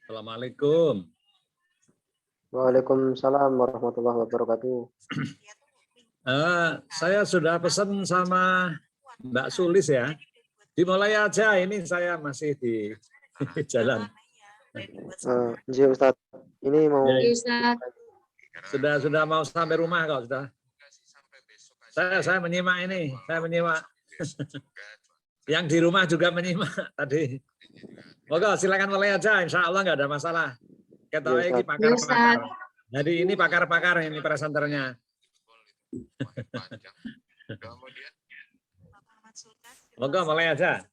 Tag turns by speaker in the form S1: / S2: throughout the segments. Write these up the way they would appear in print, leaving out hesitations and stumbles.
S1: Assalamualaikum.
S2: Waalaikumsalam warahmatullahi wabarakatuh.
S1: Saya sudah pesan sama Mbak Sulis ya. Dimulai aja, ini saya masih di jalan.
S2: Ustaz, ini mau
S1: sudah mau sampai rumah kok sudah. Saya menyimak ini, saya menyimak. Yang di rumah juga menyimak tadi. Moga silakan mulai aja, insya Allah nggak ada masalah. Kita ini pakar-pakar. Jadi ini pakar-pakar ini presenternya. Moga mulai aja.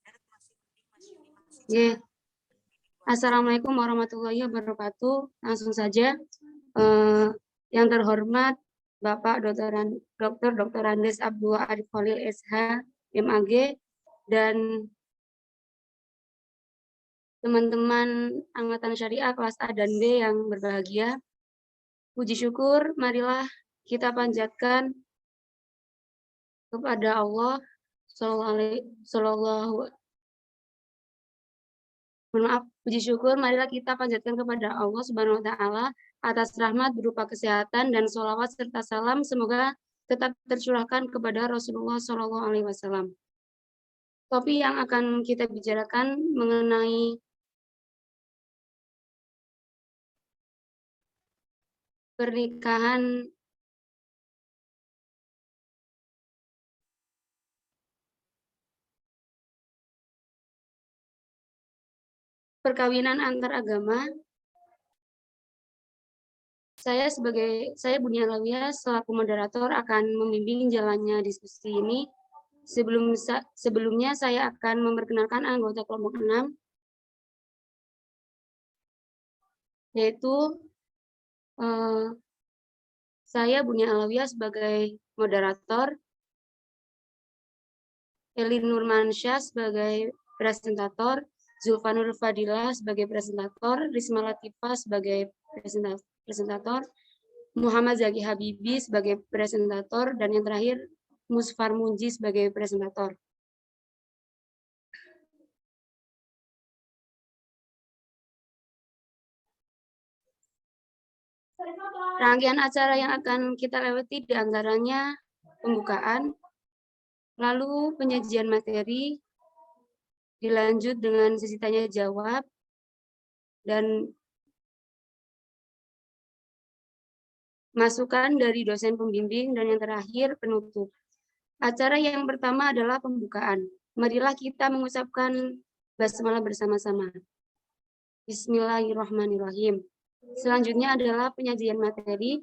S3: Yeah. Assalamualaikum warahmatullahi wabarakatuh. Langsung saja, yang terhormat Bapak Dr. Andes Abdul Arif Khalil SH, MAG, dan teman-teman Angkatan Syariah kelas A dan B yang berbahagia. Puji syukur, marilah kita panjatkan kepada Allah puji syukur marilah kita panjatkan kepada Allah Subhanahu wa taala atas rahmat berupa kesehatan dan sholawat serta salam semoga tetap tercurahkan kepada Rasulullah Shallallahu alaihi wasallam. Topik yang akan kita bicarakan mengenai pernikahan perkawinan antar agama. Saya Bunia Alawiyah selaku moderator akan membimbing jalannya diskusi ini. Sebelumnya saya akan memperkenalkan anggota kelompok 6, yaitu saya Bunia Alawiyah sebagai moderator, Elin Nurmansyah sebagai presentator, Zulfanur Fadilah sebagai presentator, Risma Latifah sebagai presentator, Muhammad Zaki Habibi sebagai presentator, dan yang terakhir Musfar Munji sebagai presentator. Rangkaian acara yang akan kita lewati diantaranya pembukaan, lalu penyajian materi, dilanjut dengan sesi tanya jawab, dan masukan dari dosen pembimbing, dan yang terakhir penutup. Acara yang pertama adalah pembukaan. Marilah kita mengucapkan basmalah bersama-sama. Bismillahirrahmanirrahim. Selanjutnya adalah penyajian materi.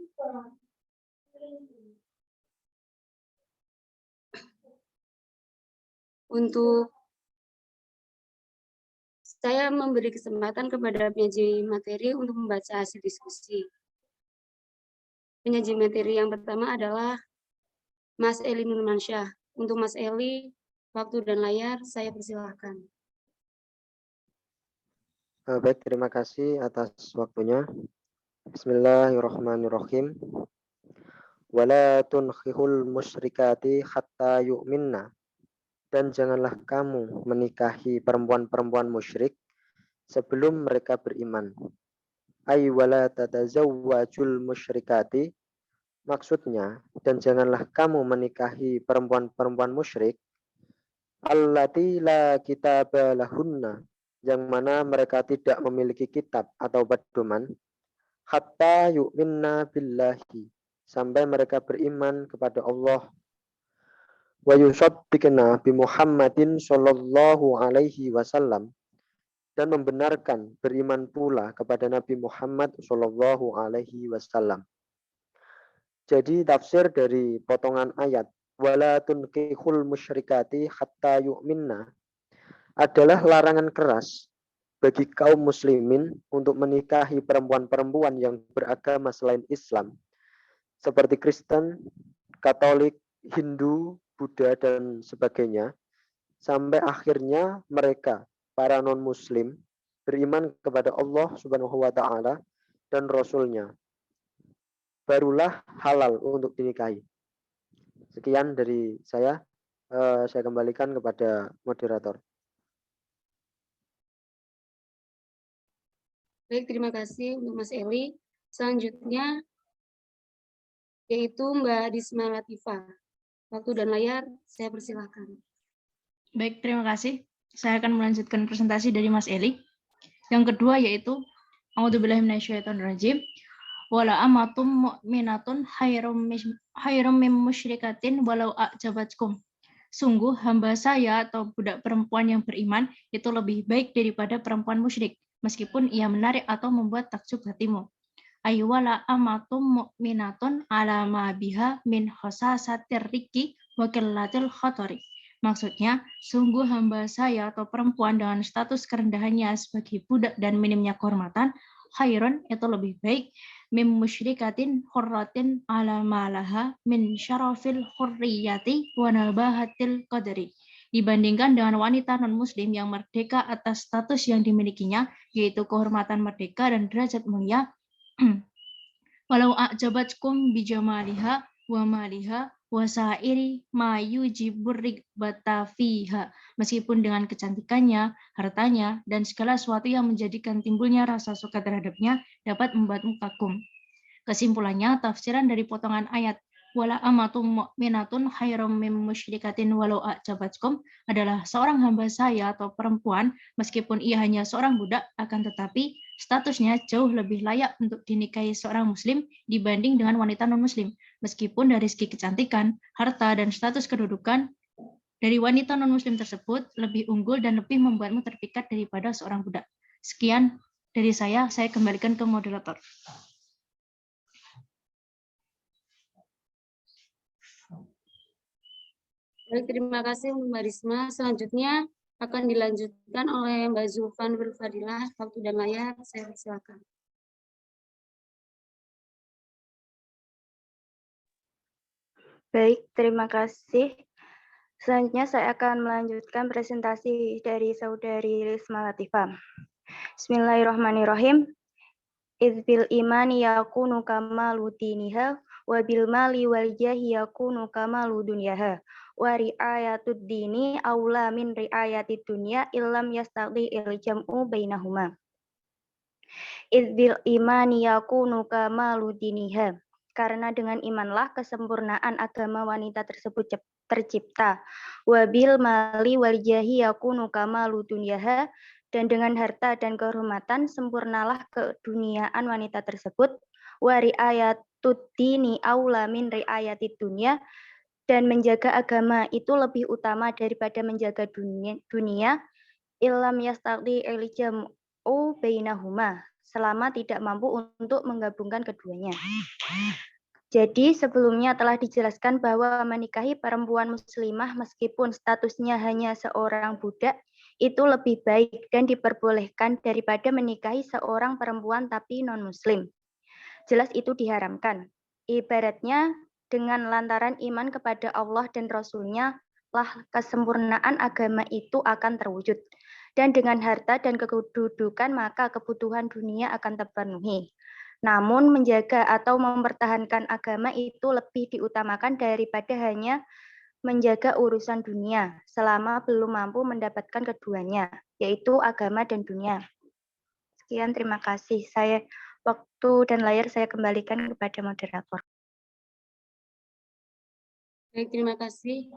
S3: Untuk saya memberi kesempatan kepada penyaji materi untuk membaca hasil diskusi. Penyaji materi yang pertama adalah Mas Eli Nurmansyah. Untuk Mas Eli, waktu dan layar saya persilahkan.
S2: Baik, terima kasih atas waktunya. Bismillahirrahmanirrahim. Wala tunkhihul musyrikati hatta yu'minna. Dan janganlah kamu menikahi perempuan-perempuan musyrik sebelum mereka beriman. Ay wala tatazawwajul musyrikati. Maksudnya, dan janganlah kamu menikahi perempuan-perempuan musyrik allati la kitaba lahunna, yang mana mereka tidak memiliki kitab atau pedoman, hatta yu'minna billahi, sampai mereka beriman kepada Allah, wa yusaddiqna bi Muhammadin sallallahu alaihi wasallam, dan membenarkan beriman pula kepada Nabi Muhammad sallallahu alaihi wasallam. Jadi tafsir dari potongan ayat wala tunkihul musyrikati hatta yu'minna adalah larangan keras bagi kaum muslimin untuk menikahi perempuan-perempuan yang beragama selain Islam seperti Kristen, Katolik, Hindu, Buddha, dan sebagainya, sampai akhirnya mereka, para non-muslim, beriman kepada Allah Subhanahu wa Ta'ala dan Rasul-Nya. Barulah halal untuk dinikahi. Sekian dari saya kembalikan kepada moderator.
S3: Baik, terima kasih untuk Mas Eli. Selanjutnya yaitu Mbak Disma Latifah. Waktu dan layar saya persilahkan.
S4: Baik, terima kasih. Saya akan melanjutkan presentasi dari Mas Eli. Yang kedua yaitu A'udzubillahi minasyaitonirrajim. Wala amatum mu'minatun khairum min musyrikatin walau a'jabatkum. Sungguh hamba saya atau budak perempuan yang beriman itu lebih baik daripada perempuan musyrik, meskipun ia menarik atau membuat takjub hatimu. Aywala amatum mu'minatun ala ma biha min khosasatir riki wa qillatil khatari. Maksudnya, sungguh hamba saya atau perempuan dengan status kerendahannya sebagai budak dan minimnya kehormatan, khairun itu lebih baik, mim musyrikatin hurratin ala malaha min syarafil hurriyati wa nabahatil qadri. Dibandingkan dengan wanita non-muslim yang merdeka atas status yang dimilikinya, yaitu kehormatan merdeka dan derajat mulia, walau a'jabatkum bijamaliha wa maliha wa sa'iri ma yujibur rigbata fiha, meskipun dengan kecantikannya, hartanya, dan segala sesuatu yang menjadikan timbulnya rasa suka terhadapnya dapat membuatmu kagum. Kesimpulannya, tafsiran dari potongan ayat wala amatum mu'minatun khairum mim musyrikatin walau a'jabatkum adalah seorang hamba saya atau perempuan, meskipun ia hanya seorang budak, akan tetapi statusnya jauh lebih layak untuk dinikahi seorang muslim dibanding dengan wanita non-muslim, meskipun dari segi kecantikan, harta, dan status kedudukan dari wanita non-muslim tersebut lebih unggul dan lebih membuatmu terpikat daripada seorang budak. Sekian dari saya kembalikan ke moderator.
S3: Baik, terima kasih Mbak Risma. Selanjutnya akan dilanjutkan oleh Mbak Zulfan Berfadilah. Waktu dan layar saya persilakan.
S5: Baik, terima kasih. Selanjutnya saya akan melanjutkan presentasi dari Saudari Risma Latifah. Bismillahirrahmanirrahim. Izbil imani yakunu kamalu diniha wa bil mali wal jahi yakunu kamalu dunyaha wa ri'ayatud dini aula min ri'ayatid dunya illam yastaqdi il jam'u bainahuma. Izbil imani yakunu kamalu diniha. Karena dengan imanlah kesempurnaan agama wanita tersebut tercipta. Wabil mali wal jahi yakunu kamalu dunyaha, dan dengan harta dan kehormatan sempurnalah keduniaan wanita tersebut. Wa ri'ayatud dini aula min ri'ayatid dunya, dan menjaga agama itu lebih utama daripada menjaga dunia. Illam yastaqdi al-jam'u bainahuma, selama tidak mampu untuk menggabungkan keduanya. Jadi sebelumnya telah dijelaskan bahwa menikahi perempuan muslimah meskipun statusnya hanya seorang budak itu lebih baik dan diperbolehkan daripada menikahi seorang perempuan tapi non-muslim. Jelas itu diharamkan. Ibaratnya dengan lantaran iman kepada Allah dan Rasul-Nya lah kesempurnaan agama itu akan terwujud. Dan dengan harta dan kedudukan maka kebutuhan dunia akan terpenuhi. Namun menjaga atau mempertahankan agama itu lebih diutamakan daripada hanya menjaga urusan dunia selama belum mampu mendapatkan keduanya, yaitu agama dan dunia. Sekian, terima kasih. Waktu dan layar saya kembalikan kepada moderator.
S3: Baik, terima kasih.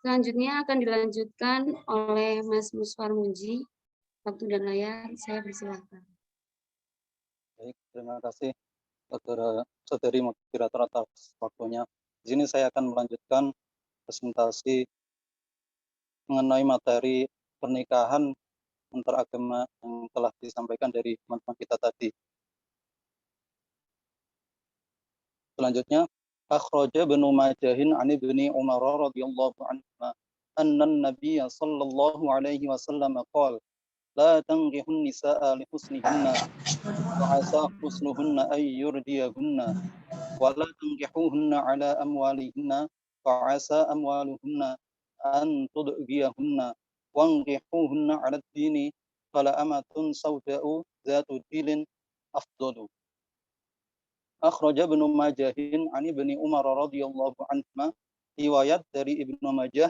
S3: Selanjutnya akan dilanjutkan oleh Mas Musfar Muji. Waktu dan layar saya persilahkan.
S6: Baik, terima kasih saudari moderator atas waktunya. Di sini saya akan melanjutkan presentasi mengenai materi pernikahan antar agama yang telah disampaikan dari teman-teman kita tadi. Selanjutnya, akhraja Ibnu Majahin an Ibni Umar radhiyallahu anhu anna an-nabiy sallallahu alaihi wasallam qala la tanqihun nisaa li husnihinna wa asa husnuhunna ay yurdiyahunna wa la tanqihuhunna ala amwalihinna wa asa amwaluhunna an tudghiyahunna wanqihuhunna ala ad-dini fala amatun sawda'u zatu dilin afdalu. Akhraja Ibnu Majahin an Ibni Umar radhiyallahu anhu, riwayat dari Ibnu Majah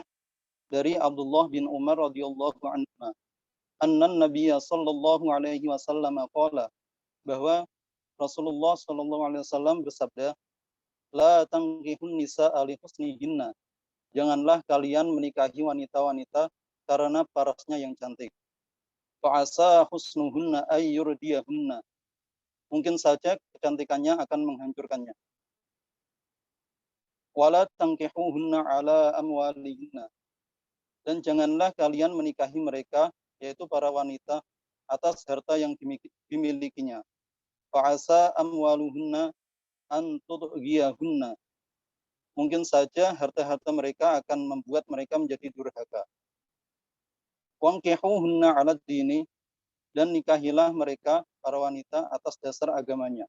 S6: dari Abdullah bin Umar radhiyallahu anhu. annan Nabiya sallallahu alaihi wasallam qala, bahwa Rasulullah sallallahu alaihi wasallam bersabda, la tangkihun nisa'a li husnihinna, janganlah kalian menikahi wanita-wanita karena parasnya yang cantik. Fa'asa husnuhunna ayyurdiyahunna, mungkin saja kecantikannya akan menghancurkannya. Wala tangkihuhunna ala amwalihinna, dan janganlah kalian menikahi mereka, yaitu para wanita, atas harta yang dimilikinya. Fa'asa amwaluhunna an tudghiyahunna, mungkin saja harta-harta mereka akan membuat mereka menjadi durhaka. Wankihuhunna 'ala dini, dan nikahilah mereka para wanita atas dasar agamanya.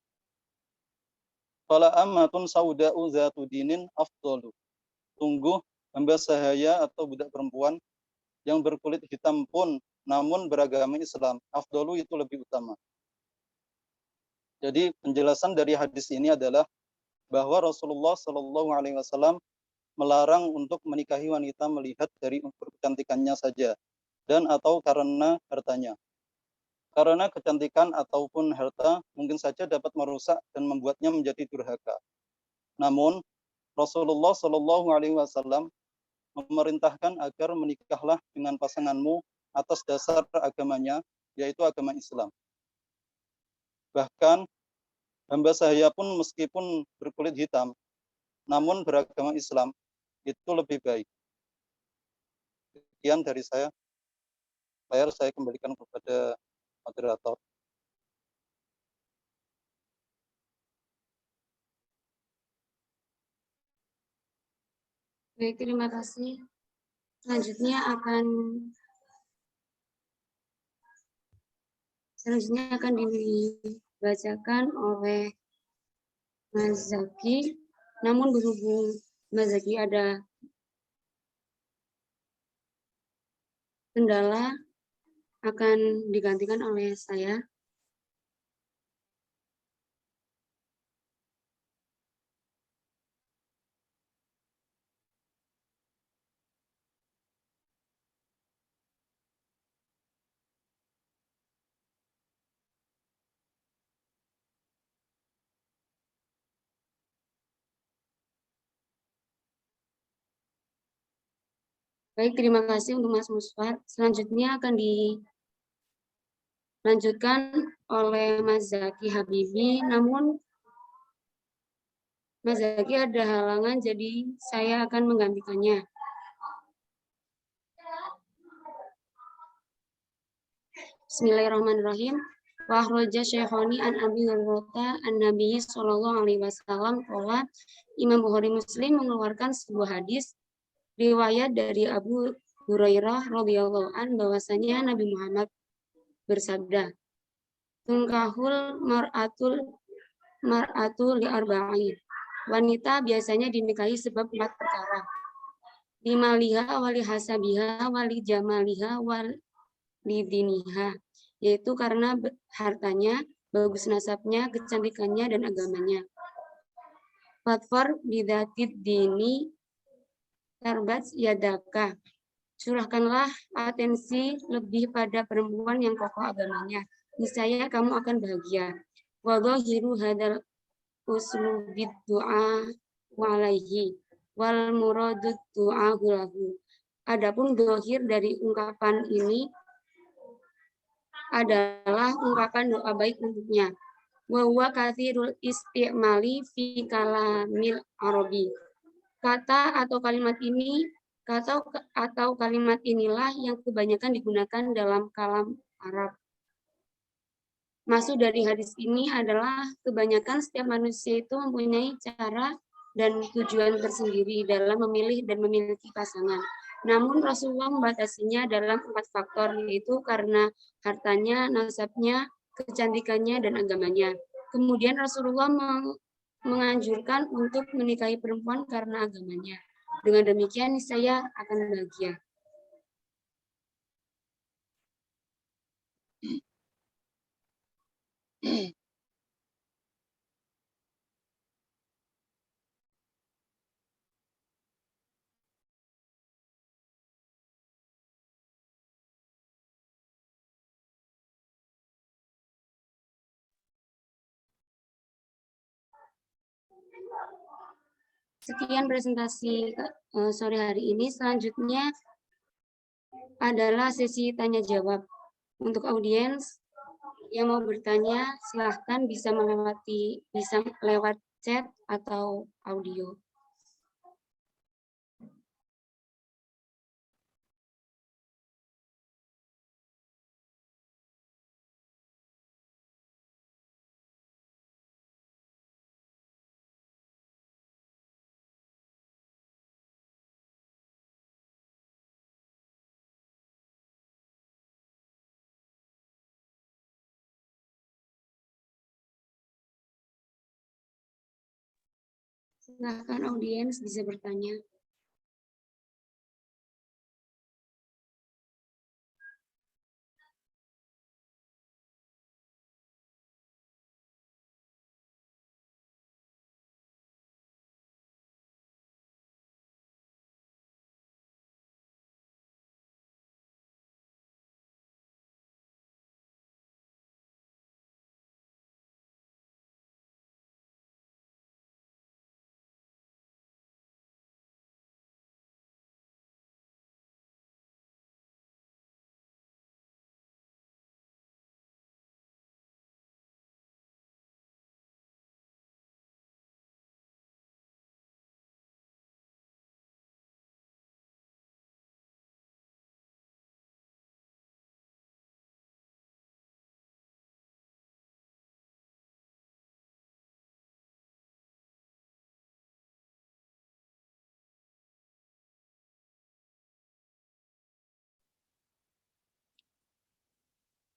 S6: Fala ammatun sauda'u zatu dinin afdalu, tunggu hamba sahaya atau budak perempuan yang berkulit hitam pun namun beragama Islam, afdalu itu lebih utama. Jadi penjelasan dari hadis ini adalah bahwa Rasulullah Shallallahu Alaihi Wasallam melarang untuk menikahi wanita melihat dari unsur kecantikannya saja dan atau karena hartanya. Karena kecantikan ataupun harta mungkin saja dapat merusak dan membuatnya menjadi durhaka. Namun Rasulullah Shallallahu Alaihi Wasallam memerintahkan agar menikahlah dengan pasanganmu atas dasar agamanya, yaitu agama Islam. Bahkan hamba sahaya pun meskipun berkulit hitam, namun beragama Islam, itu lebih baik. Sekian dari saya. Saya kembalikan kepada moderator.
S3: Baik, terima kasih. Selanjutnya akan dibacakan oleh Mas Zaki. Namun berhubung Mas Zaki ada kendala, akan digantikan oleh saya. Baik, terima kasih untuk Mas Musfat. Selanjutnya akan dilanjutkan oleh Mas Zaki Habibi, namun Mas Zaki ada halangan, jadi saya akan menggantikannya. Bismillahirrahmanirrahim. Wa akhraja Syekhoni an Abi Hurairah an-Nabi sallallahu alaihi wasallam qala, Imam Bukhari Muslim mengeluarkan sebuah hadis riwayat dari Abu Hurairah radhiyallahu an bahwasanya Nabi Muhammad bersabda, tungkahul mar'atu li arba'in. Wanita biasanya dinikahi sebab 4 perkara. Limaliha wali hasabiha wali jamaliha wali diniha, yaitu karena hartanya, bagus nasabnya, kecantikannya, dan agamanya. Fatfar bidatid dini tarbat yadaka, curahkanlah atensi lebih pada perempuan yang kokoh agamanya, niscaya kamu akan bahagia. Wadhahiru hadal uslubid du'a walaihi wal muradud du'a lahu. Adapun dohir dari ungkapan ini adalah ungkapan doa baik untuknya. Wa huwa katsirul istimali fi kalamil arabi. Kata atau kalimat inilah yang kebanyakan digunakan dalam kalam Arab. Maksud dari hadis ini adalah kebanyakan setiap manusia itu mempunyai cara dan tujuan tersendiri dalam memilih dan memiliki pasangan. Namun Rasulullah membatasinya dalam 4 faktor, yaitu karena hartanya, nasabnya, kecantikannya, dan agamanya. Kemudian Rasulullah menganjurkan untuk menikahi perempuan karena agamanya. Dengan demikian niscaya akan bahagia. Sekian presentasi sore hari ini. Selanjutnya adalah sesi tanya jawab. Untuk audiens yang mau bertanya, silahkan bisa lewat chat atau audio. Silahkan audiens bisa bertanya.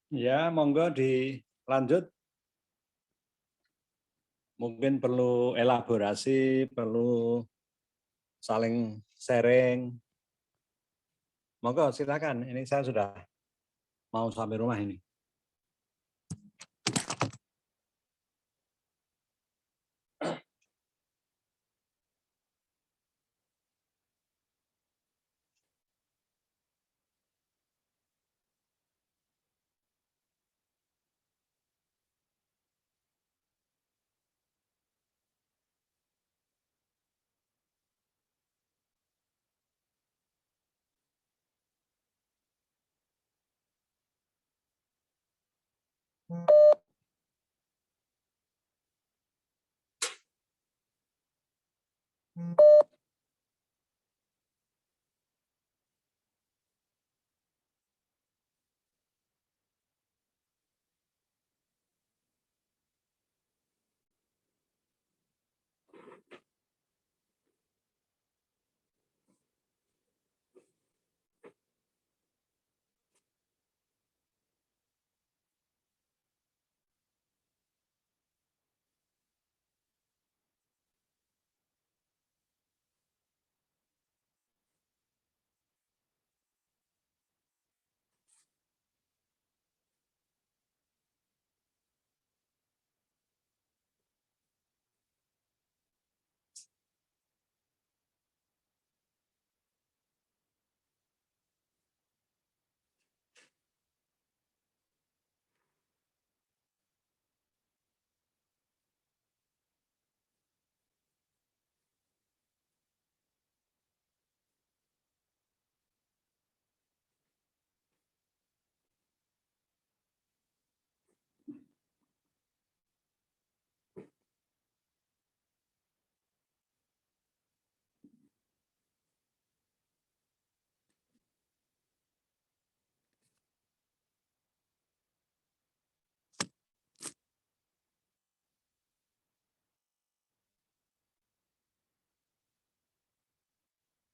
S1: Ya, monggo dilanjut. Mungkin perlu elaborasi, perlu saling sharing. Monggo silakan. Ini saya sudah mau sampai rumah ini.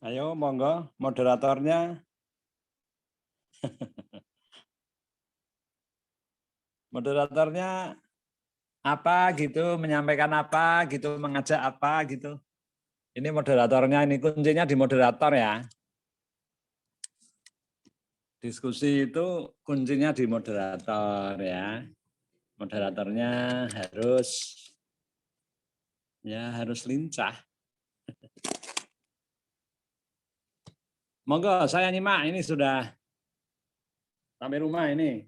S1: Ayo, monggo moderatornya. Moderatornya apa gitu, menyampaikan apa gitu, mengajak apa gitu. Ini moderatornya, ini kuncinya di moderator ya. Diskusi itu kuncinya di moderator ya. Moderatornya harus lincah. Monggo saya nyimak, ini sudah sampai rumah ini.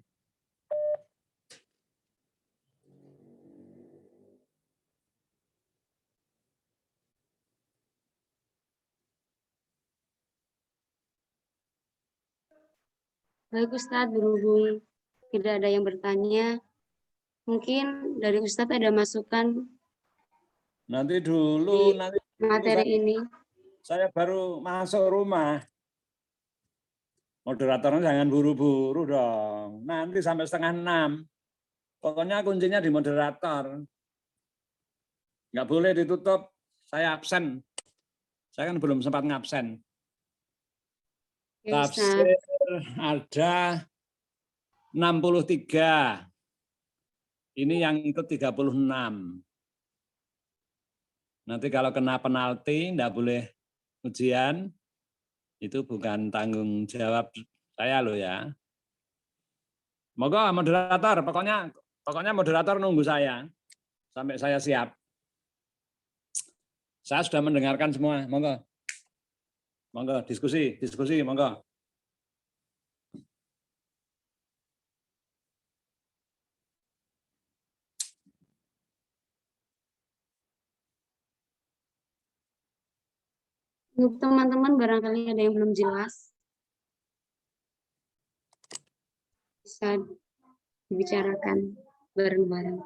S3: Baik Ustadz, berhubung tidak ada yang bertanya, mungkin dari Ustadz ada masukan
S1: Nanti
S3: di
S1: dulu, nanti dulu
S3: materi ini.
S1: saya baru masuk rumah. Moderatornya jangan buru-buru dong. Nanti sampai 5:30. Pokoknya kuncinya di moderator. Nggak boleh ditutup. Saya absen. Saya kan belum sempat ngabsen.
S3: Oke,
S1: Tafsir
S3: Ustadz.
S1: ada 63. Ini yang ikut 36. Nanti kalau kena penalti, enggak boleh ujian. Itu bukan tanggung jawab saya loh ya. Moga moderator, pokoknya moderator nunggu saya sampai saya siap. Saya sudah mendengarkan semua, monggo. Monggo diskusi, monggo.
S3: Untuk teman-teman barangkali ada yang belum jelas, bisa dibicarakan bareng-bareng.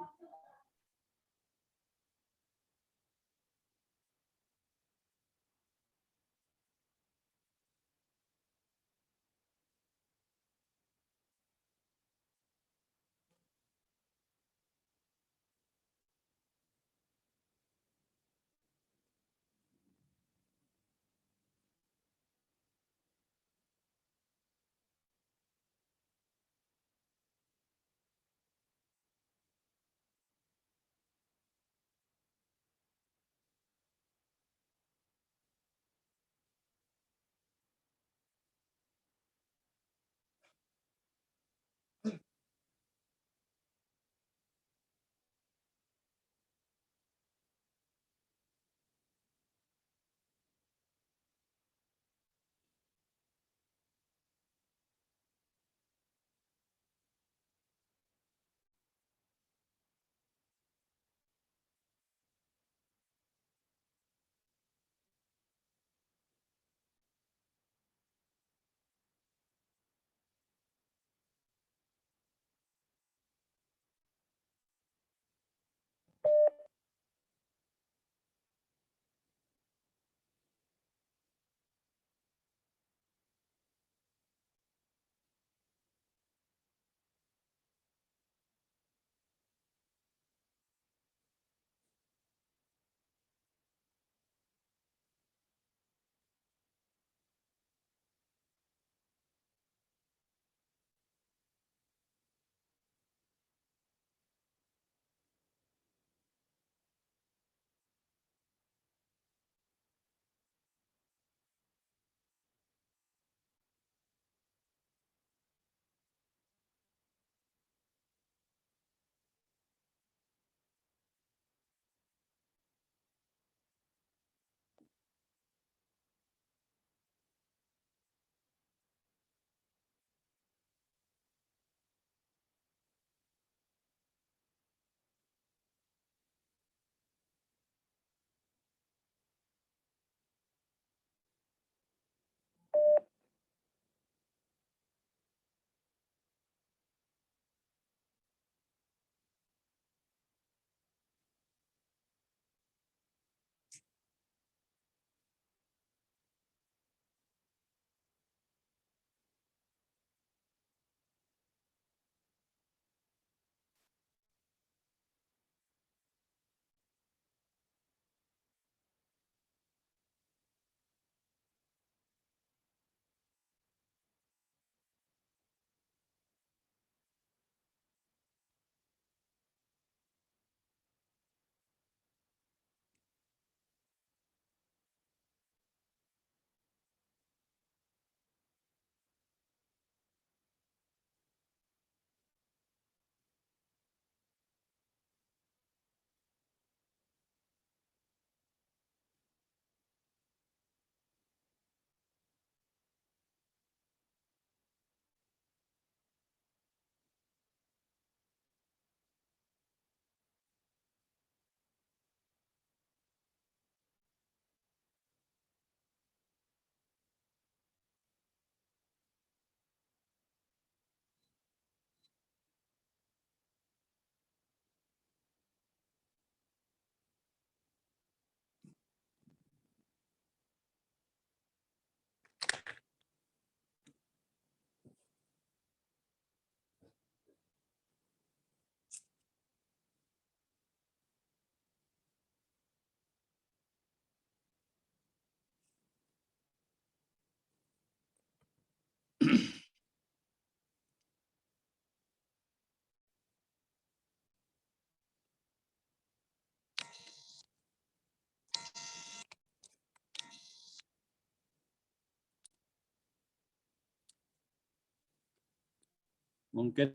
S1: Mungkin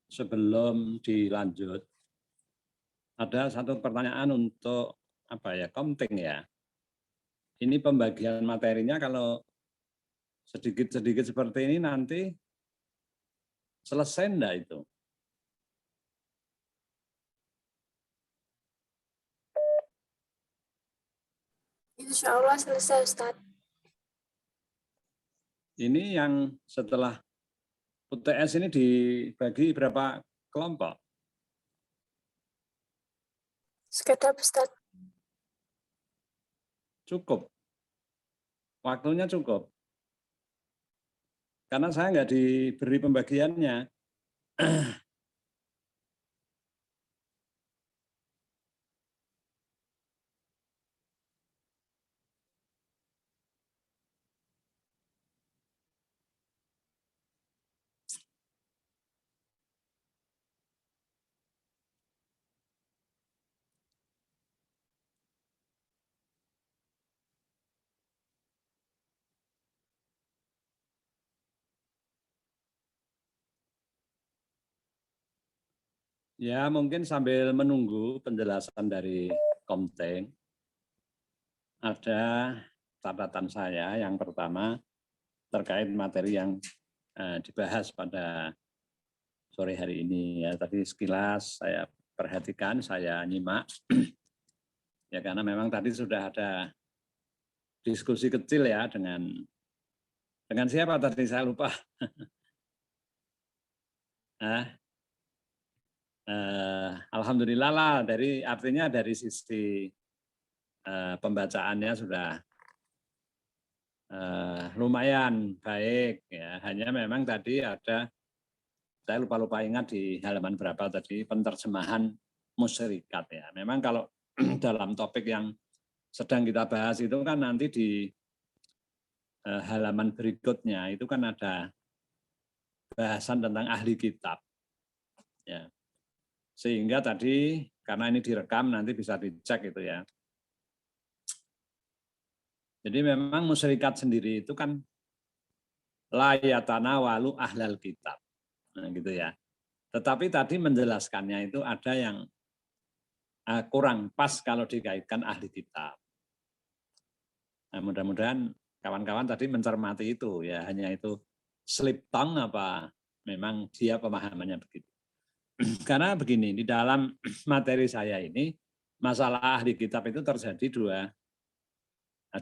S1: sebelum dilanjut, ada satu pertanyaan untuk Komting ya. Ini pembagian materinya kalau sedikit-sedikit seperti ini nanti selesai enggak itu?
S7: Insya Allah selesai, Ustadz.
S1: Ini yang setelah UTS ini dibagi berapa kelompok?
S7: Sekedap, Ustadz.
S1: Cukup. Waktunya cukup. Karena saya nggak diberi pembagiannya. Ya, mungkin sambil menunggu penjelasan dari Komting, ada catatan saya yang pertama terkait materi yang dibahas pada sore hari ini. Ya, tadi sekilas saya perhatikan, saya nyimak, ya karena memang tadi sudah ada diskusi kecil ya dengan siapa tadi saya lupa. Alhamdulillah lah, artinya dari sisi pembacaannya sudah lumayan baik ya. Hanya memang tadi ada, saya lupa ingat di halaman berapa tadi, penerjemahan musyrikat ya. Memang kalau dalam topik yang sedang kita bahas itu kan nanti di halaman berikutnya itu kan ada bahasan tentang ahli kitab ya. Sehingga tadi karena ini direkam nanti bisa dicek itu ya. Jadi memang musyrikat sendiri itu kan la yatanawalu ahlal kitab. Nah, gitu ya. Tetapi tadi menjelaskannya itu ada yang kurang pas kalau dikaitkan ahli kitab. Nah, mudah-mudahan kawan-kawan tadi mencermati itu ya, hanya itu slip tongue apa memang dia pemahamannya begitu. Karena begini, di dalam materi saya ini, masalah ahli kitab itu terjadi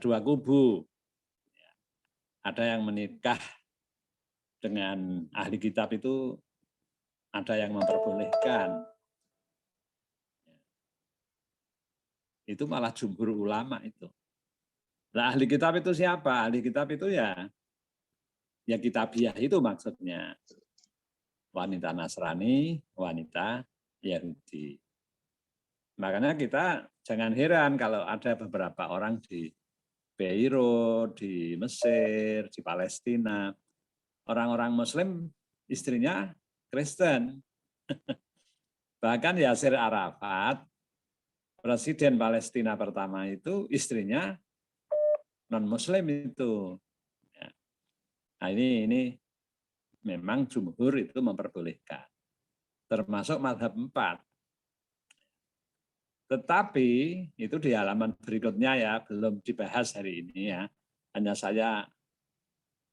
S1: dua kubu. Ada yang menikah dengan ahli kitab itu, ada yang memperbolehkan. Itu malah jumhur ulama itu. Nah, ahli kitab itu siapa? Ahli kitab itu ya kitabiah itu maksudnya. Wanita Nasrani, wanita Yahudi. Makanya kita jangan heran kalau ada beberapa orang di Beirut, di Mesir, di Palestina, orang-orang Muslim istrinya Kristen. Bahkan Yasir Arafat, presiden Palestina pertama itu istrinya non-Muslim itu. Nah ini memang jumhur itu memperbolehkan, termasuk mazhab 4. Tetapi itu di halaman berikutnya ya, belum dibahas hari ini ya. Hanya saya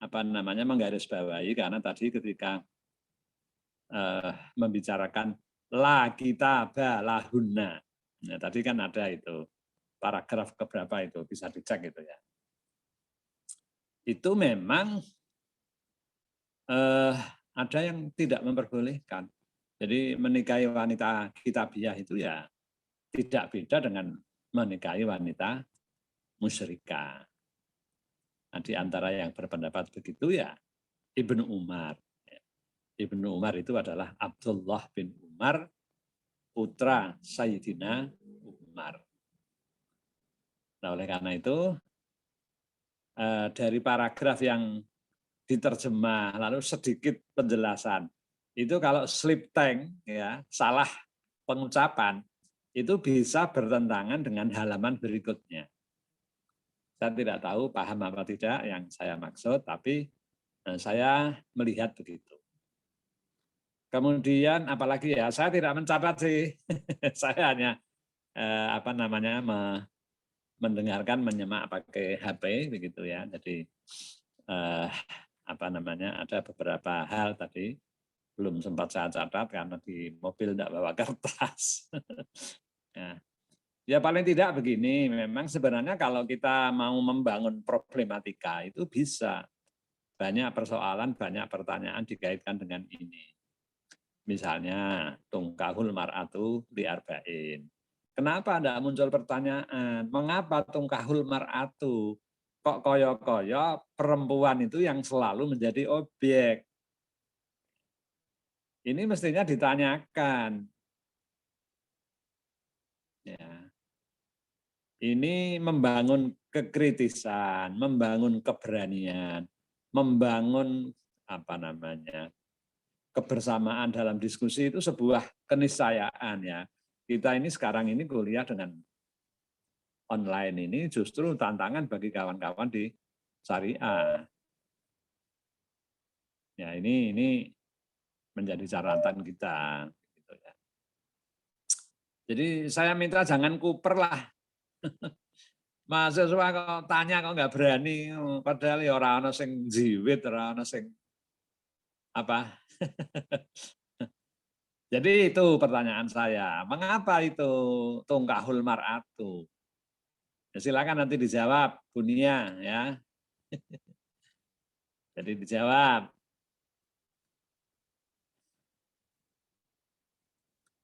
S1: menggarisbawahi karena tadi ketika membicarakan la kitaba lahunna. Nah, tadi kan ada itu paragraf keberapa itu bisa dicek itu ya. Itu memang ada yang tidak memperbolehkan. Jadi menikahi wanita kitabiah itu ya tidak beda dengan menikahi wanita musyrikah. Nah, di antara yang berpendapat begitu ya Ibnu Umar. Ibnu Umar itu adalah Abdullah bin Umar, putra Sayyidina Umar. Nah, oleh karena itu dari paragraf yang diterjemah lalu sedikit penjelasan itu kalau slip tank ya salah pengucapan itu bisa bertentangan dengan halaman berikutnya. Saya tidak tahu paham apa tidak yang saya maksud, tapi saya melihat begitu. Kemudian apalagi ya, saya tidak mencatat sih. Saya hanya mendengarkan, menyimak pakai HP begitu ya. Jadi ada beberapa hal tadi belum sempat saya catat karena di mobil tidak bawa kertas. Ya paling tidak begini, memang sebenarnya kalau kita mau membangun problematika itu bisa. Banyak persoalan, banyak pertanyaan dikaitkan dengan ini. Misalnya, tungkahul mar'atu li arba'in. Kenapa tidak muncul pertanyaan? Mengapa tungkahul mar'atu? Kok koyo-koyo perempuan itu yang selalu menjadi objek? Ini mestinya ditanyakan. Ya. Ini membangun kekritisan, membangun keberanian, membangun kebersamaan dalam diskusi itu sebuah keniscayaan ya. Kita ini sekarang ini kuliah dengan online ini justru tantangan bagi kawan-kawan di syariah. Ya ini menjadi catatan kita. Gitu ya. Jadi saya minta jangan kuper lah. Mahasiswa kok tanya kok nggak berani, padahal ya orang ana sing jiwit, orang ana sing apa. Jadi itu pertanyaan saya, mengapa itu tungkahul mar'atu? Ya, silakan nanti dijawab, Bunia ya. Jadi dijawab.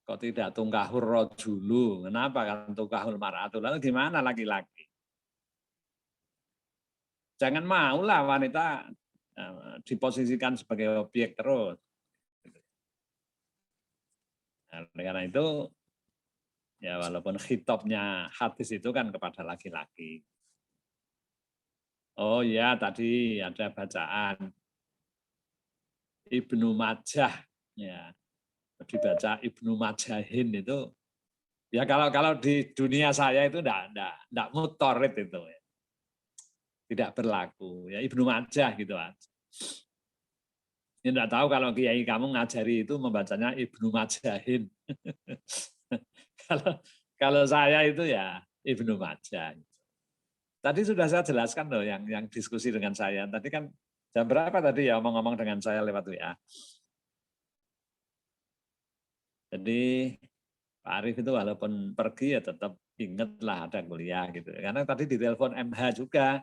S1: Kok tidak tungkahul rajulu? Kenapa kan tungkahul mar'atu? Lalu gimana laki-laki? Jangan maulah wanita diposisikan sebagai objek terus. Nah, karena itu, ya walaupun khitabnya hadis itu kan kepada laki-laki. Oh ya, tadi ada bacaan Ibnu Majah, ya dibaca Ibnu Majahin itu. Ya kalau di dunia saya itu enggak mutorid itu. Ya. Tidak berlaku. Ya Ibnu Majah gitu aja. Ya enggak tahu kalau kiai kamu ngajari itu membacanya Ibnu Majahin. kalau saya itu ya Ibnu Majah. Tadi sudah saya jelaskan loh yang diskusi dengan saya. Tadi kan jam berapa tadi ya ngomong-ngomong dengan saya lewat WA. Jadi Pak Arief itu walaupun pergi ya tetap ingatlah ada kuliah gitu. Karena tadi ditelepon MH juga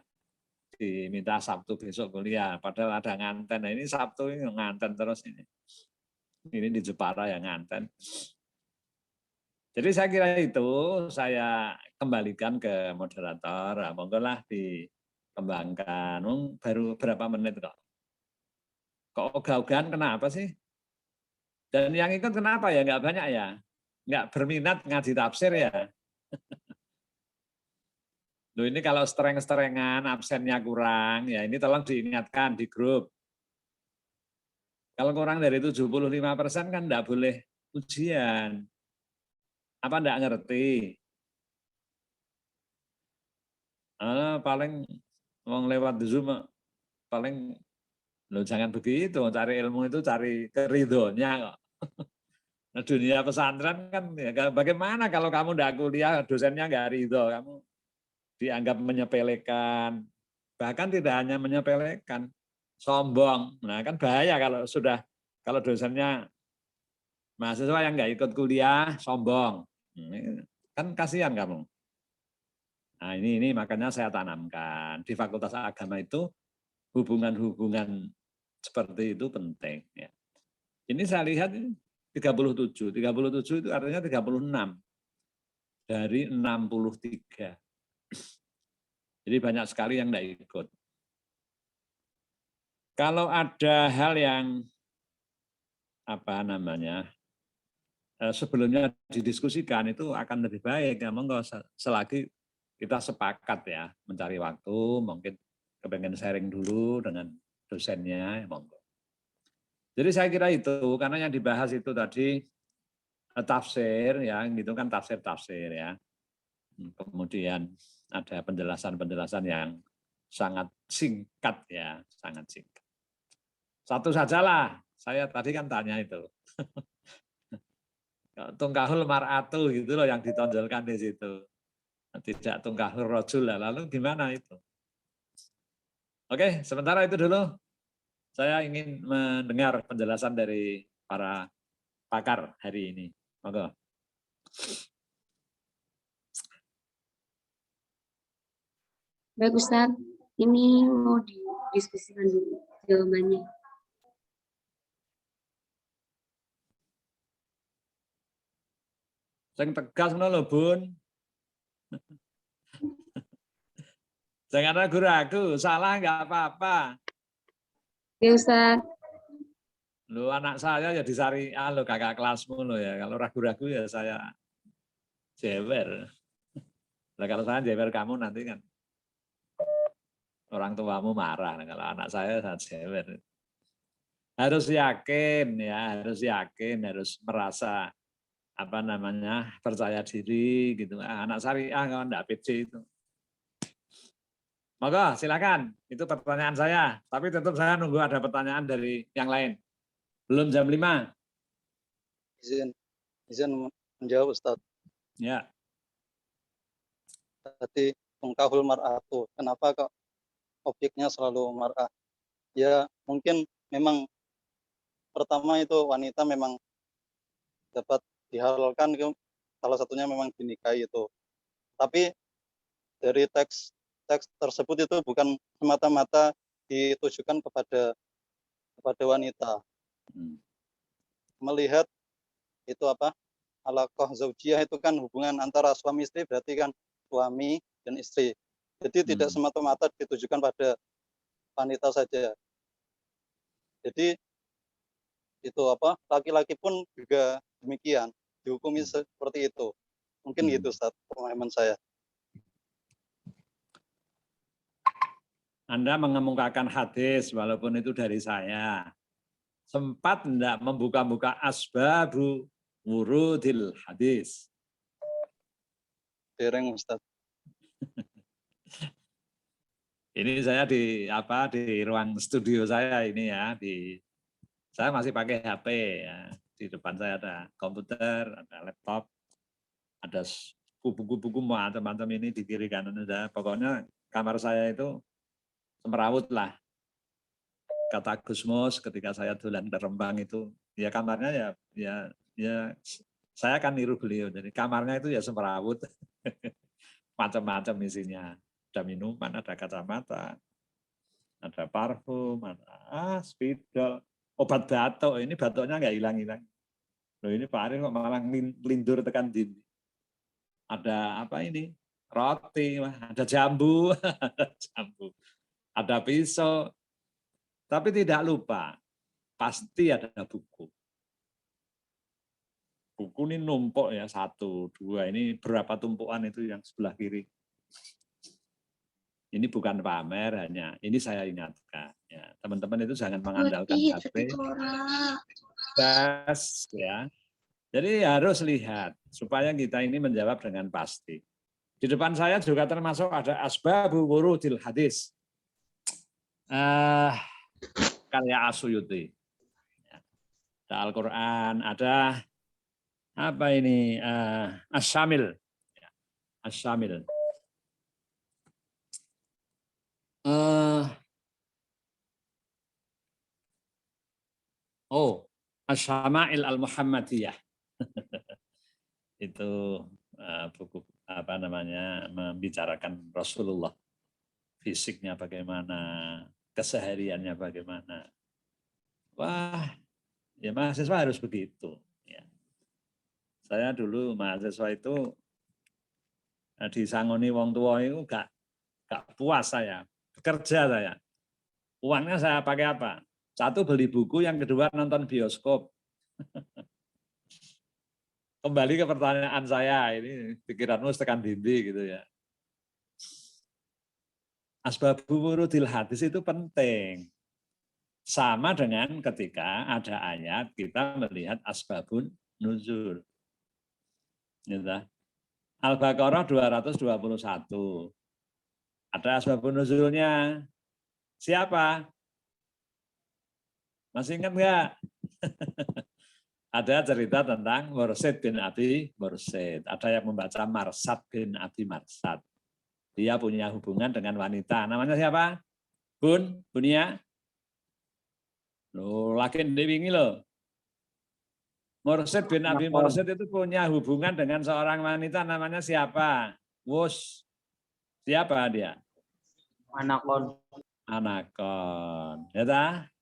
S1: diminta Sabtu besok kuliah. Padahal ada nganten. Nah, ini Sabtu ini nganten terus ini. Ini di Jepara yang nganten. Jadi saya kira itu saya kembalikan ke moderator. Nah, monggolah dikembangkan. Baru berapa menit kok. Kok ogah-ogahan kenapa sih? Dan yang ikut kenapa ya? Nggak banyak ya? Nggak berminat ngaji tafsir ya? Loh ini kalau streng-strengan, absennya kurang, ya ini tolong diingatkan di grup. Kalau kurang dari 75% kan nggak boleh ujian. Apa enggak ngerti? Paling mau lewat Zoom paling lo jangan begitu, cari ilmu itu cari keridhonya kok. Nah, dunia pesantren kan ya, bagaimana kalau kamu enggak kuliah dosennya enggak ridho, kamu dianggap menyepelekan. Bahkan tidak hanya menyepelekan, sombong. Nah, kan bahaya kalau dosennya mahasiswa yang enggak ikut kuliah sombong. Kan kasihan kamu. Nah ini makanya saya tanamkan di Fakultas Agama itu hubungan-hubungan seperti itu penting. Ya. Ini saya lihat 37 itu artinya 36 dari 63. Jadi banyak sekali yang tidak ikut. Kalau ada hal yang sebelumnya didiskusikan itu akan lebih baik. Ya, monggo selagi kita sepakat ya mencari waktu, mungkin kepengen sharing dulu dengan dosennya, ya monggo. Jadi saya kira itu karena yang dibahas itu tadi tafsir ya, gitu kan tafsir ya. Kemudian ada penjelasan-penjelasan yang sangat singkat ya, sangat singkat. Satu sajalah Saya tadi kan tanya itu. Tungkahul mar'atu gitu loh yang ditonjolkan di situ. Tidak tungkahul rojul, lalu gimana itu? Oke, sementara itu dulu. Saya ingin mendengar penjelasan dari para pakar hari ini. Monggo.
S3: Baik Ustadz, ini mau didiskusikan dulu jawabannya.
S1: Sing tegas ngono lho, Bun. Jangan ragu-ragu, salah nggak apa-apa.
S3: Ya Ustadz.
S1: Lu anak saya ya disari, lo kakak kelasmu lo ya. Kalau ragu-ragu ya saya jewer. Nah, kalau saya jewer kamu nanti kan orang tuamu marah. Nah, kalau anak saya jewer. Harus yakin ya, harus merasa apa namanya percaya diri gitu. Anak syariah kalau enggak PC itu. Monggo silakan, itu pertanyaan saya. Tapi tetap saya nunggu ada pertanyaan dari yang lain. Belum jam 5.
S6: Izin menjawab Ustaz.
S1: Ya.
S6: Tadi tungkahul mar'atu. Kenapa kok objeknya selalu mar'ah? Ya mungkin memang pertama itu wanita memang dapat dihalalkan, salah satunya memang dinikahi itu. Tapi dari teks tersebut itu bukan semata-mata ditujukan kepada wanita. Melihat itu apa? Alaqah zaujiyah itu kan hubungan antara suami istri, berarti kan suami dan istri. Jadi tidak semata-mata ditujukan pada wanita saja. Jadi itu apa? Laki-laki pun juga demikian, dihukumi seperti itu. Mungkin gitu Ustaz, pemahaman saya.
S1: Anda mengemukakan hadis walaupun itu dari saya. Sempat enggak membuka-buka asbabu wurudil hadis?
S6: Dereng Ustaz.
S1: Ini saya di ruang studio saya ini ya, saya masih pakai HP ya. Di depan saya ada komputer, ada laptop, ada buku-buku macam-macam ini di kiri kanan ada. Pokoknya kamar saya itu semerawut lah. Kata Gus Mus ketika saya dolan ke Rembang itu, ya kamarnya ya saya akan niru beliau. Jadi kamarnya itu ya semerawut, macam-macam isinya. Ada minuman, ada kacamata, ada parfum, ada spidol, obat batuk. Ini batuknya nggak hilang-hilang. Loh ini Pak Arif kok malah lindur tekan dinding. Ada apa ini? Roti, ada jambu, ada pisau. Tapi tidak lupa, pasti ada buku. Buku ini numpuk ya, 1, 2, ini berapa tumpukan itu yang sebelah kiri. Ini bukan pamer, hanya ini saya ingatkan. Ya, teman-teman itu jangan mengandalkan HP. Ya. Jadi harus lihat, supaya kita ini menjawab dengan pasti. Di depan saya juga termasuk ada asbabu wurudil hadis. Karya Asyuyuti. Ada Al-Quran, ada apa ini? Asy-Syamil. Asy-Syamil. Asy-Syama'il Al-Muhammadiyah. Itu buku apa namanya, membicarakan Rasulullah. Fisiknya bagaimana, kesehariannya bagaimana. Wah, ya mahasiswa harus begitu. Ya. Saya dulu mahasiswa itu disangoni wong tua itu gak puas saya, bekerja saya. Uangnya saya pakai apa? 1 beli buku, yang kedua nonton bioskop. Kembali ke pertanyaan saya, ini pikiranmu tekan dinding gitu ya. Asbabul wurudil hadis itu penting. Sama dengan ketika ada ayat kita melihat asbabun nuzul. Al-Baqarah 221. Ada asbabun nuzulnya. Siapa? Masih ingat nggak? Ada cerita tentang Mursid bin Abi Mursid. Ada yang membaca Marsad bin Abi Marsad. Dia punya hubungan dengan wanita. Namanya siapa? Bunia? Loh, lagi diwingi loh. Mursid bin Abi Mursid itu punya hubungan dengan seorang wanita. Namanya siapa? Wus. Siapa dia?
S2: Anakon.
S1: Anakon. Ya tak?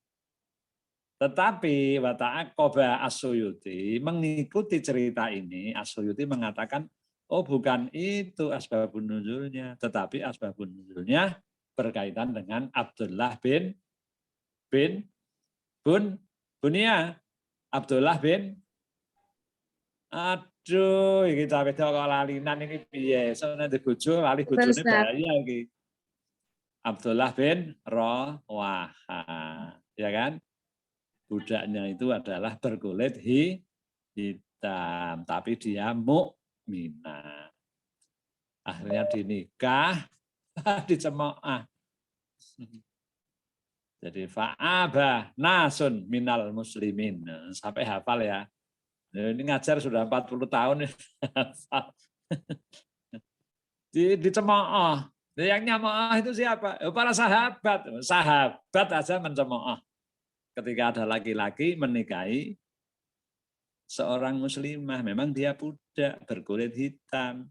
S1: Tetapi Wata'aqoba As-Suyuti mengikuti cerita ini, As-Suyuti mengatakan, oh bukan itu asbabun nuzulnya, tetapi asbabun nuzulnya berkaitan dengan Abdullah bin Bunia. Abdullah bin, aduh, ini cawe kok lalinan ini piye, soalnya di bojo, lali bojone bahaya iki. Abdullah bin Rawaha, ya kan? Budaknya itu adalah berkulit hitam, tapi dia mukminah. Akhirnya dinikah, dicemooh. Jadi fa'abah nasun minal muslimin. Sampai hafal ya. Ini ngajar sudah 40 tahun. Dicemooh. Yang nyamooh itu siapa? Para sahabat. Sahabat aja mencemooh. Ketika ada laki-laki menikahi seorang muslimah, memang dia budak berkulit hitam.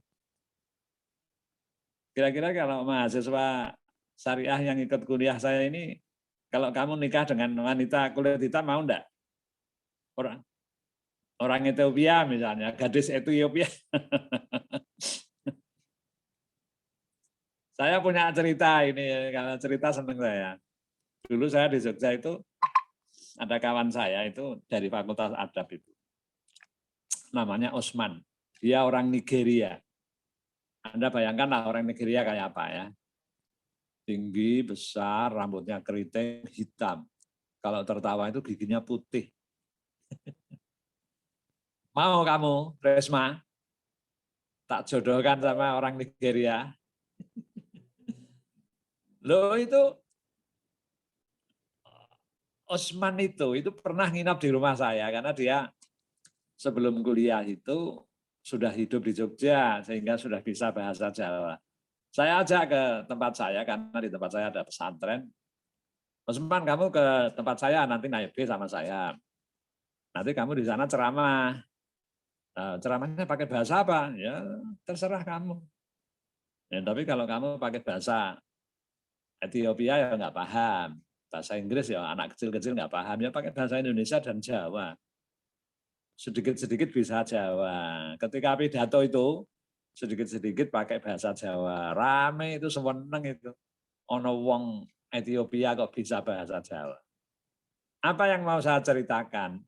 S1: Kira-kira kalau mahasiswa syariah yang ikut kuliah saya ini, kalau kamu nikah dengan wanita kulit hitam, mau enggak? Orang Ethiopia misalnya, gadis Ethiopia. Saya punya cerita ini, kalau cerita seneng saya. Dulu saya di Jogja itu, ada kawan saya itu dari Fakultas Adab itu. Namanya Osman. Dia orang Nigeria. Anda bayangkanlah orang Nigeria kayak apa ya. Tinggi, besar, rambutnya keriting, hitam. Kalau tertawa itu giginya putih. Mau kamu, Resma? Tak jodohkan sama orang Nigeria. Loh itu Osman itu pernah nginap di rumah saya karena dia sebelum kuliah itu sudah hidup di Jogja sehingga sudah bisa bahasa Jawa. Saya ajak ke tempat saya karena di tempat saya ada pesantren. Osman, kamu ke tempat saya nanti naik bis sama saya. Nanti kamu di sana ceramah. Nah, ceramahnya pakai bahasa apa? Ya terserah kamu. Ya, tapi kalau kamu pakai bahasa Ethiopia ya nggak paham. Bahasa Inggris ya anak kecil-kecil nggak paham, ya pakai bahasa Indonesia dan Jawa. Sedikit-sedikit bisa Jawa. Ketika pidato itu, sedikit-sedikit pakai bahasa Jawa. Rame itu, seneng itu. Ono wong Ethiopia kok bisa bahasa Jawa. Apa yang mau saya ceritakan?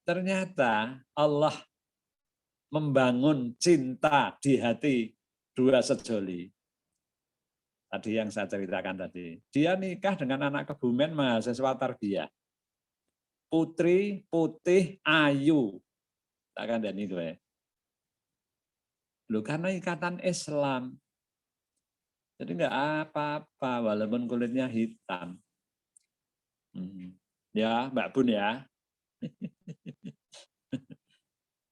S1: Ternyata Allah membangun cinta di hati dua sejoli. Tadi yang saya ceritakan tadi. Dia nikah dengan anak Kebumen mahasiswa tarbiyah. Putri putih ayu. Tak kandani gue. Loh, karena ikatan Islam. Jadi enggak apa-apa walaupun kulitnya hitam. Ya, Mbak Bun ya.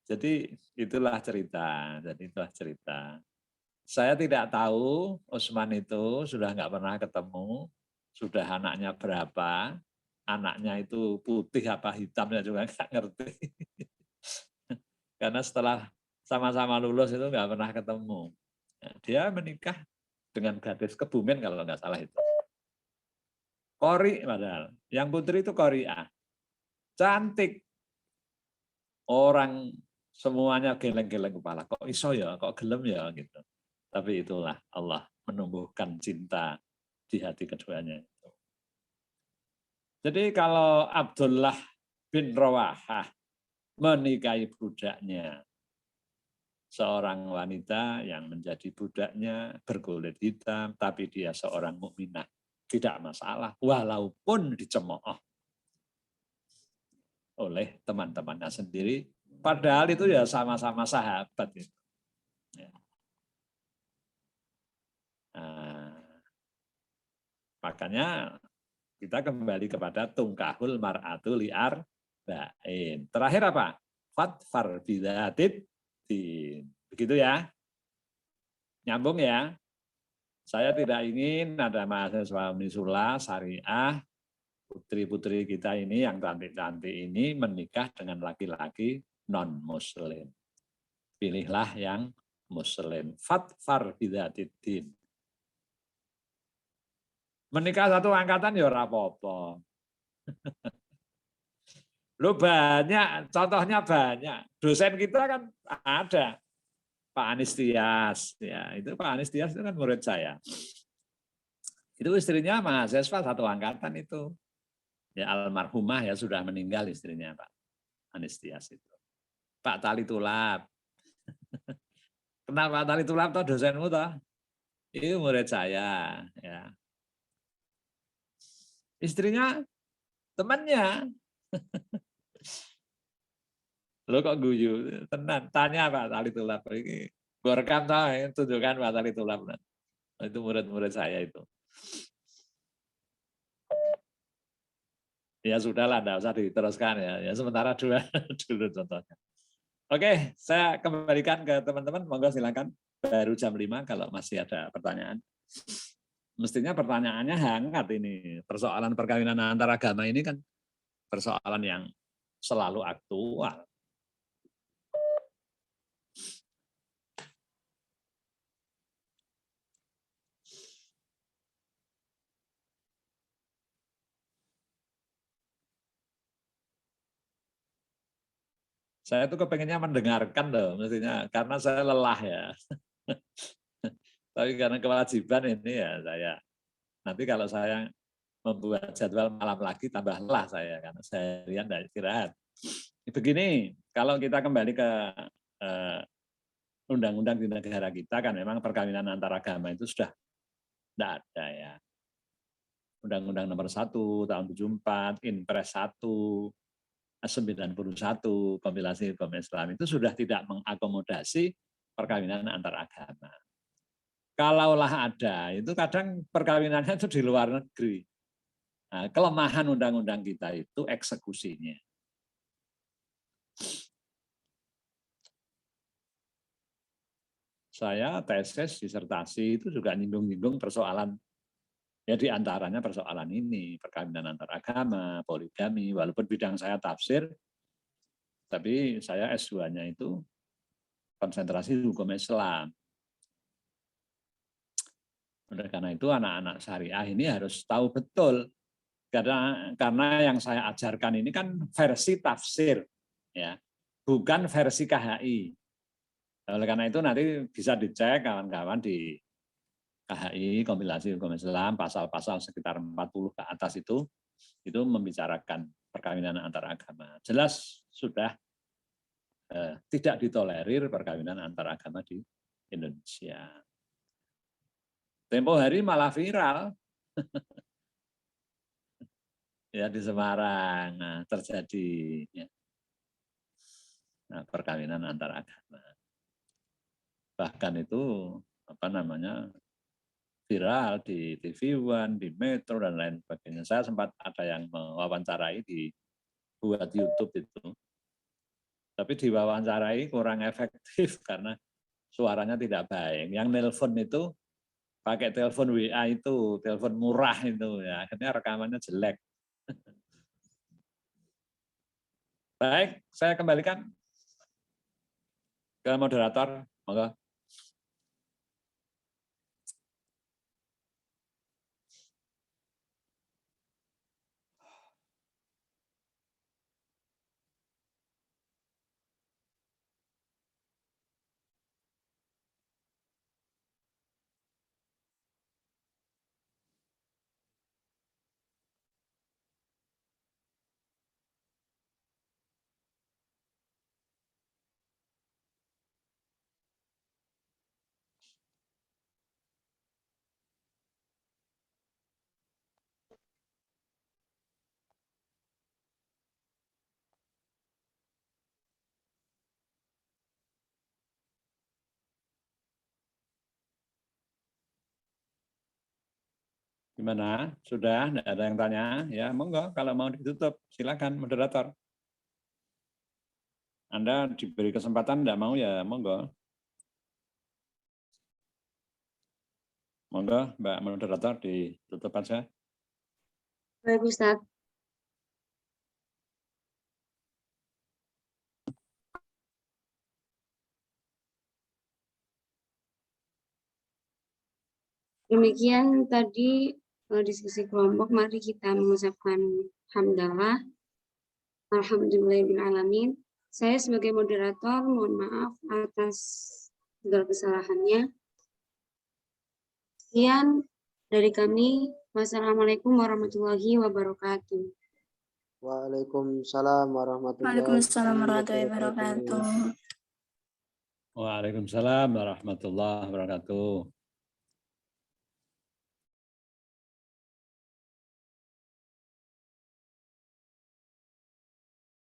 S1: Jadi itulah cerita. Saya tidak tahu Osman itu sudah nggak pernah ketemu, sudah anaknya berapa, anaknya itu putih apa hitamnya juga nggak ngerti. Karena setelah sama-sama lulus itu nggak pernah ketemu. Dia menikah dengan gadis Kebumen kalau nggak salah itu. Kori padahal, yang putri itu Korea. Cantik. Orang semuanya geleng-geleng kepala. Kok iso ya, kok gelem ya gitu. Tapi itulah Allah menumbuhkan cinta di hati keduanya. Jadi kalau Abdullah bin Rawahah menikahi budaknya, seorang wanita yang menjadi budaknya berkulit hitam, tapi dia seorang mukminah, tidak masalah, walaupun dicemooh oleh teman-temannya sendiri, padahal itu ya sama-sama sahabat. Nah, makanya kita kembali kepada tungkahul mar'atu li'ar ba'in. Terakhir apa? Fatfar bidatid din. Begitu ya. Nyambung ya. Saya tidak ingin ada mahasiswa Unisula Syariah, putri-putri kita ini yang cantik-cantik ini menikah dengan laki-laki non-muslim. Pilihlah yang muslim. Fatfar bidatid din. Menikah satu angkatan ya ora apa-apa. Lo banyak, contohnya banyak. Dosen kita kan ada. Pak Anies Tias, ya itu Pak Anies Tias itu kan murid saya. Itu istrinya mahasiswa satu angkatan itu. Ya almarhumah ya sudah meninggal istrinya Pak Anies Tias itu. Pak Tali Tulap. Kenal Pak Tali Tulap toh dosenmu toh? Itu murid saya, ya. Istrinya temannya. Lo kok guyu? Tenan, tanya Pak Tali Tulap. Ini gue rekam tahu, tunjukkan Pak Tali Tulap. Itu murid-murid saya itu. Ya sudahlah, enggak usah diteruskan ya. Ya sementara dua dulu contohnya. Oke, saya kembalikan ke teman-teman. Monggo silakan. Baru jam 5 kalau masih ada pertanyaan. Mestinya pertanyaannya hangat ini. Persoalan perkawinan antar agama ini kan persoalan yang selalu aktual. Saya tuh kepengennya mendengarkan loh, mestinya karena saya lelah ya. Tapi karena kewajiban ini ya saya. Nanti kalau saya membuat jadwal malam lagi tambah lelah saya karena saya lihat dari istirahat. Begini, kalau kita kembali ke undang-undang di negara kita kan memang perkawinan antar agama itu sudah tidak ada ya. Undang-Undang nomor 1 tahun 74, Inpres 1 91 kompilasi hukum Islam itu sudah tidak mengakomodasi perkawinan antar agama. Kalaulah ada, itu kadang perkawinannya itu di luar negeri. Nah, kelemahan undang-undang kita itu eksekusinya. Saya tesis, disertasi itu juga nyinggung-nyinggung persoalan, ya di antaranya persoalan ini, perkawinan antar agama, poligami, walaupun bidang saya tafsir, tapi saya S2-nya itu konsentrasi hukum Islam. Oleh karena itu anak-anak syariah ini harus tahu betul, karena yang saya ajarkan ini kan versi tafsir, ya, bukan versi KHI. Oleh karena itu nanti bisa dicek kawan-kawan di KHI, kompilasi hukum Islam, pasal-pasal sekitar 40 ke atas itu membicarakan perkawinan antar agama. Jelas sudah tidak ditolerir perkawinan antar agama di Indonesia. Tempo hari malah viral. Ya di Semarang terjadi ya, perkawinan antar agama. Bahkan itu viral di TV One, di Metro dan lain sebagainya. Saya sempat ada yang mewawancarai buat YouTube itu. Tapi diwawancarai kurang efektif karena suaranya tidak baik. Yang nelpon itu pakai telepon WA itu, telepon murah itu ya. Akhirnya rekamannya jelek. Baik, saya kembalikan ke moderator. Monggo. Gimana? Sudah? Tidak ada yang tanya? Ya, monggo. Kalau mau ditutup, silakan moderator. Anda diberi kesempatan, tidak mau ya, monggo. Monggo, Mbak moderator, ditutup aja.
S3: Baik, Ustadz. Demikian tadi diskusi kelompok. Mari kita mengucapkan hamdalah. Alhamdulillahirrahmanirrahim. Saya sebagai moderator mohon maaf atas segala kesalahannya. Sekian dari kami. Wassalamualaikum warahmatullahi wabarakatuh.
S2: Waalaikumsalam warahmatullahi
S7: Waalaikumsalam warahmatullahi wabarakatuh.
S1: Waalaikumsalam warahmatullahi wabarakatuh.